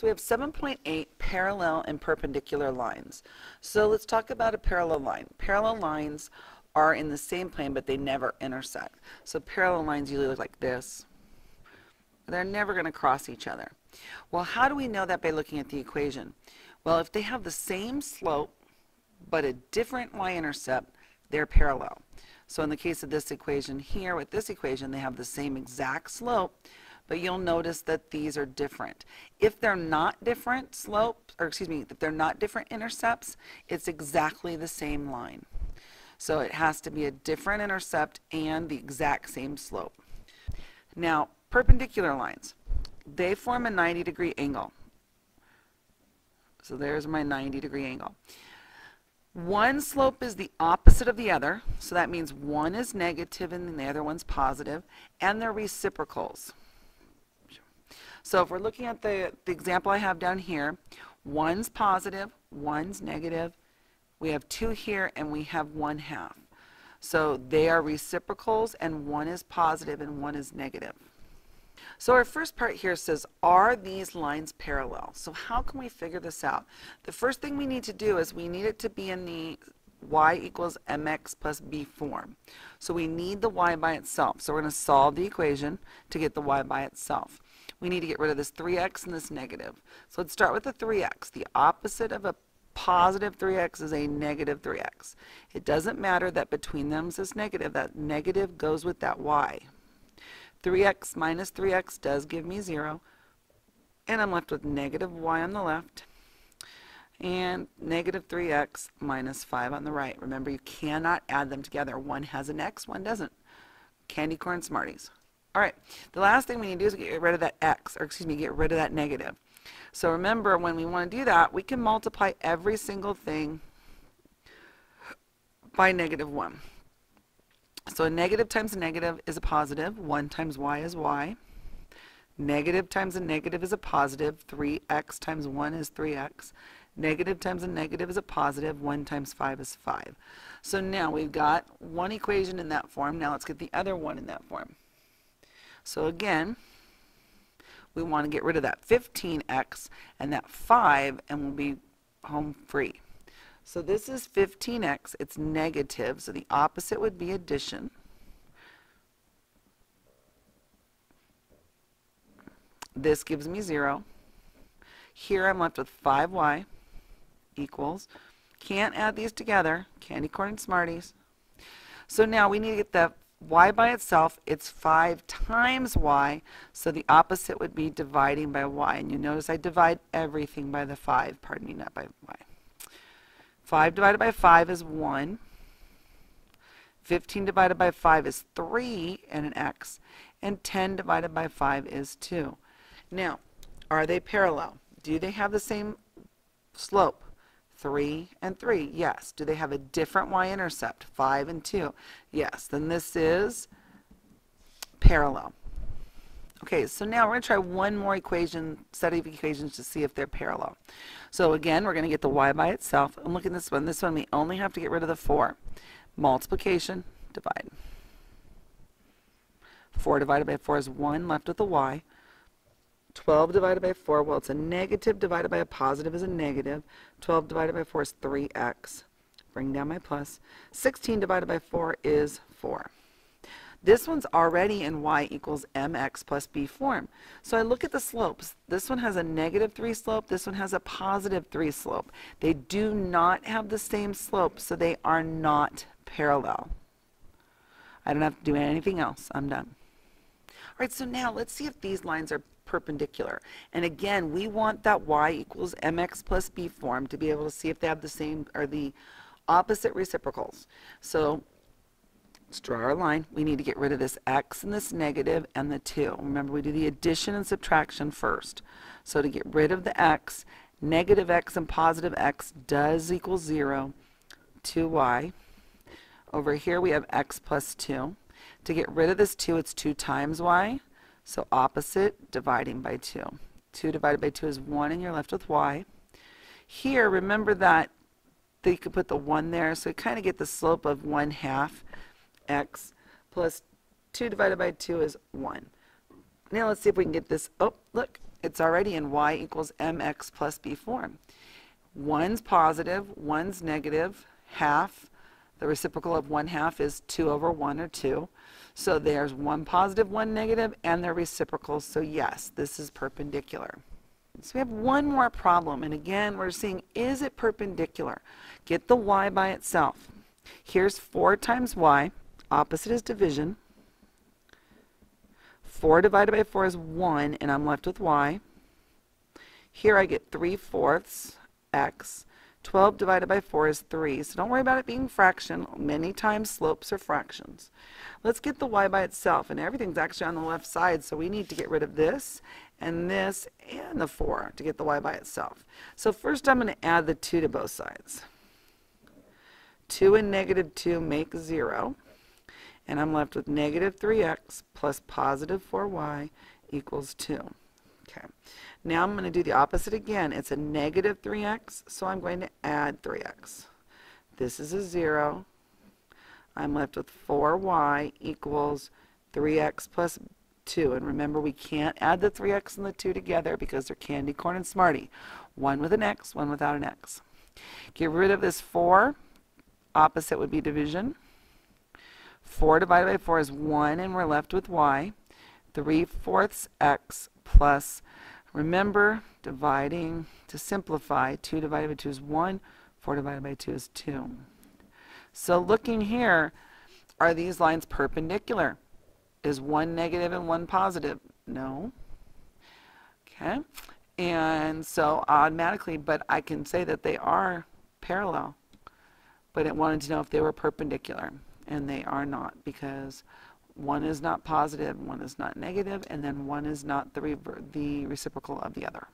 So we have 7.8 parallel and perpendicular lines. So let's talk about a parallel line. Parallel lines are in the same plane, but they never intersect. So parallel lines usually look like this. They're never going to cross each other. Well, how do we know that by looking at the equation? Well, if they have the same slope, but a different y-intercept, they're parallel. So in the case of this equation here, with this equation, they have the same exact slope, but you'll notice that these are different. If they're not different slopes, or excuse me, if they're not different intercepts, it's exactly the same line. So it has to be a different intercept and the exact same slope. Now, perpendicular lines, they form a 90-degree angle. So there's my 90-degree angle. One slope is the opposite of the other, so that means one is negative and the other one's positive, and they're reciprocals. So if we're looking at the example I have down here, one's positive, one's negative. We have 2 here and we have 1/2. So they are reciprocals, and one is positive and one is negative. So our first part here says, are these lines parallel? So how can we figure this out? The first thing we need to do is we need it to be in the y equals mx plus b form. So we need the y by itself. So we're going to solve the equation to get the y by itself. We need to get rid of this 3x and this negative. So let's start with the 3x. The opposite of a positive 3x is a negative 3x. It doesn't matter that between them is negative. That negative goes with that y. 3x minus 3x does give me 0. And I'm left with negative y on the left and negative 3x minus 5 on the right. Remember, you cannot add them together. One has an x, one doesn't. Candy corn Smarties. All right, the last thing we need to do is get rid of that x, or excuse me, get rid of that negative. So remember, when we want to do that, we can multiply every single thing by -1. So a negative times a negative is a positive. 1 times y is y. Negative times a negative is a positive. 3x times 1 is 3x. Negative times a negative is a positive. 1 times 5 is 5. So now we've got one equation in that form. Now let's get the other one in that form. So again, we want to get rid of that 15x and that 5, and we'll be home free. So this is 15x. It's negative, so the opposite would be addition. This gives me 0. Here I'm left with 5y equals. Can't add these together. Candy corn and Smarties. So now we need to get the y by itself. It's 5 times y, so the opposite would be dividing by y. And you notice I divide everything by the 5. Pardon me, not by y. 5 divided by 5 is 1. 15 divided by 5 is 3 and an x. And 10 divided by 5 is 2. Now, are they parallel? Do they have the same slope? 3 and 3, yes. Do they have a different y-intercept? 5 and 2, yes. Then this is parallel. Okay, so now we're going to try one more set of equations to see if they're parallel. So again, we're going to get the y by itself. And look at this one. This one we only have to get rid of the 4. Multiplication, divide. 4 divided by 4 is 1, left with the y. 12 divided by 4, well, it's a negative divided by a positive is a negative. 12 divided by 4 is 3x. Bring down my plus. 16 divided by 4 is 4. This one's already in y equals mx plus b form. So I look at the slopes. This one has a -3 slope. This one has a +3 slope. They do not have the same slope, so they are not parallel. I don't have to do anything else. I'm done. All right, so now let's see if these lines are perpendicular. And again, we want that y equals mx plus b form to be able to see if they have the same or the opposite reciprocals. So let's draw our line. We need to get rid of this x and this negative and the 2. Remember, we do the addition and subtraction first. So to get rid of the x, negative x and positive x does equal 0. 2y. Over here we have x plus 2. To get rid of this 2, it's 2 times y. So opposite, dividing by 2. 2 divided by 2 is 1, and you're left with y. Here, remember that you could put the 1 there, so you kind of get the slope of 1/2 x plus 2 divided by 2 is 1. Now let's see if we can get this. Oh, look, it's already in y equals mx plus b form. One's positive, one's negative, half. The reciprocal of 1/2 is 2 over 1, or 2. So there's one positive, one negative, and they're reciprocals. So yes, this is perpendicular. So we have one more problem, and again, we're seeing, is it perpendicular? Get the y by itself. Here's 4 times y. Opposite is division. 4 divided by 4 is 1, and I'm left with y. Here I get 3/4 x. 12 divided by 4 is 3, so don't worry about it being fraction. Many times slopes are fractions. Let's get the y by itself, and everything's actually on the left side, so we need to get rid of this and the 4 to get the y by itself. So first I'm going to add the 2 to both sides. 2 and negative 2 make 0, and I'm left with negative 3x plus positive 4y equals 2. Okay. Now I'm going to do the opposite again. It's a negative 3x, so I'm going to add 3x. This is a 0. I'm left with 4y equals 3x plus 2. And remember, we can't add the 3x and the 2 together because they're candy corn and Smarty. One with an x, one without an x. Get rid of this 4. Opposite would be division. 4 divided by 4 is 1, and we're left with y. 3/4 x plus, remember, dividing to simplify, 2 divided by 2 is 1, 4 divided by 2 is 2. So looking here, are these lines perpendicular? Is one negative and one positive? No. Okay. And so automatically, but I can say that they are parallel. But it wanted to know if they were perpendicular, and they are not, because one is not positive, one is not negative, and then one is not the reciprocal of the other.